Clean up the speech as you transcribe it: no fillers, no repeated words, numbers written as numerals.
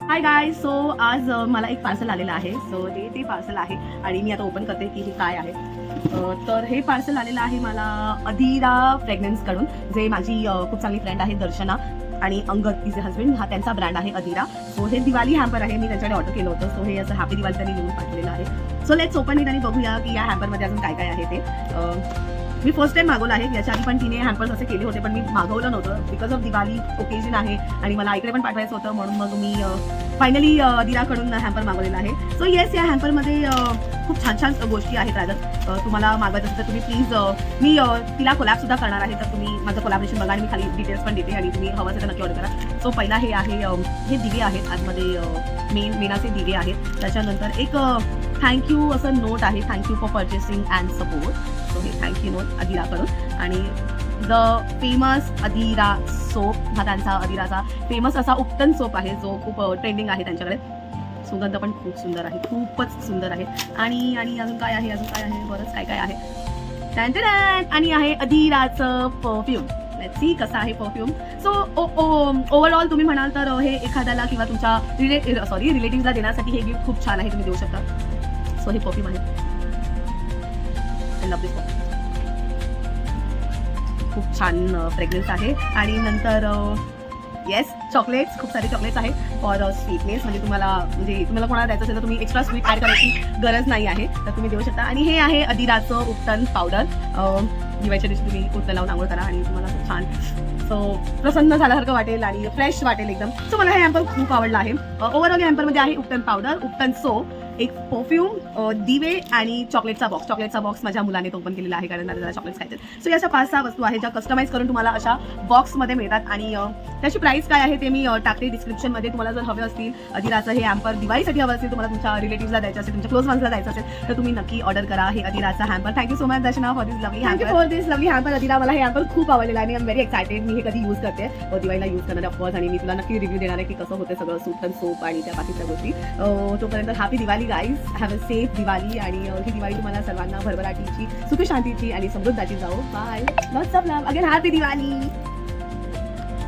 हाय गाय. So आज मला एक पार्सल आलेलं आहे. सो ते पार्सल आहे आणि मी आता ओपन करते की हे काय आहे. तर हे पार्सल आलेलं आहे मला अधीरा फ्रेग्रन्सकडून, जे माझी खूप चांगली फ्रेंड आहे दर्शना आणि अंगद इज हजबंड, हा त्यांचा ब्रँड आहे अधीरा. सो हे दिवाळी हॅम्पर आहे, मी त्यांच्याकडे ऑर्डर केलं होतं. सो हे असं हॅपी दिवाळी त्यांनी लिहून पाठवलेलं आहे. सो लेट्स ओपन इट आणि बघूया की या हॅम्परमध्ये अजून काय काय आहे ते. मी फर्स्ट टाइम मागवलं आहे. याच्या आधी पण तिने हॅम्पर्स असे केले होते, पण मी मागवलं नव्हतं बिकॉज ऑफ दिवाळी ओकेजन आहे आणि मला इकडे पण पाठवायचं होतं, म्हणून मग मी फायनली दिराकडून हॅम्पर मागवलेला आहे. सो येस, या हॅम्परमध्ये खूप छान छान गोष्टी आहेत. राजत तुम्हाला मागवायचं असेल तर तुम्ही प्लीज, मी तिला कोलॅब सुद्धा करणार आहे, तर तुम्ही माझं कोलॅबरेशन बघा आणि मी खाली डिटेल्स पण देते आणि तुम्ही हवं असेल तर नक्की ऑर्डर करा. सो पहिला हे आहे, हे दिवे आहेत आतमध्ये, मेनाचे दिवे आहेत. त्याच्यानंतर एक थँक्यू असं नोट आहे, thank you for purchasing and support. So हे थँक्यू नोट अधीराकडून. आणि द फेमस अधीरा सोप, हा त्यांचा अधीराचा फेमस असा उपटन सोप आहे, जो खूप ट्रेंडिंग आहे त्यांच्याकडे. सुगंध पण खूप सुंदर आहे, खूपच सुंदर आहे. आणि अजून काय आहे, बरंच काय काय आहे. आणि आहे अधीराचं परफ्यूम. लेट्स सी कसा आहे परफ्यूम. सो ओव्हरऑल तुम्ही म्हणाल तर हे एखाद्याला किंवा तुमच्या रिलेटिव्हला देण्यासाठी हे गिफ्ट खूप छान आहे, तुम्ही देऊ शकता. सो हे परफ्यूम आहे, खूप छान फ्रेग्रन्स आहे. आणि नंतर येस, चॉकलेट्स, खूप सारे चॉकलेट्स आहे फॉर स्वीटनेस. म्हणजे तुम्हाला कोणाला द्यायचं असेल तर तुम्ही एक्स्ट्रा स्वीट ॲड करायची गरज नाही आहे, तर तुम्ही देऊ शकता. आणि हे आहे अधीराचं उपटन पावडर. दिवाळीच्या दिवशी तुम्ही उठणं लावून आंघोळ करा आणि तुम्हाला खूप छान प्रसन्न झाल्यासारखं वाटेल आणि फ्रेश वाटेल एकदम. सो मला हे हॅम्पर खूप आवडलं आहे. ओव्हरऑल हॅम्परमध्ये आहे उपटन पावडर, उपटन सोप, एक परफ्यूम, दिवे आणि चॉकलेटचा बॉक्स माझ्या मुलाने तो ओपन केलेला आहे, कारण त्याला चॉकलेट्स खायचे. सो याच्या 5-6 वस्तू आहेत ज्या कस्टमाइज करून तुम्हाला अशा बॉक्समध्ये मिळतात. आणि त्याची प्राइस काय आहे ते मी टाकते डिस्क्रिप्शनमध्ये. तुम्हाला जर हवे असतील अधीराचं हे हॅम्पर, दिवाळीसाठी हवं असेल, तुम्हाला तुमच्या रिलेटिव्हला द्यायचं असेल, तुमच्या क्लोज वन्सला द्यायचं असेल, तर तुम्ही नक्की ऑर्डर करा हे अधीराचा hamper. Thank you so much Darshana for this lovely hamper. Adhira, मला हे हॅम्पर खूप आवडलेलं आहे आणि आय एम व्हेरी एक्सायटेड. मी हे कधी यूज करते, दिवाळीला यूज करणार ऑफकोर्स, आणि मी तुला नक्की रिव्ह्यू देणार आहे की कसं होतं सगळं सुटन सोप आणि त्या बाकीच्या गोष्टी. तोपर्यंत happy Diwali guys, have a safe Diwali. आणि ही दिवाळी तुम्हाला सर्वांना भरभराटीची, सुख शांतीची आणि समृद्धाची जाओ. Bye, lots of love again, happy Diwali.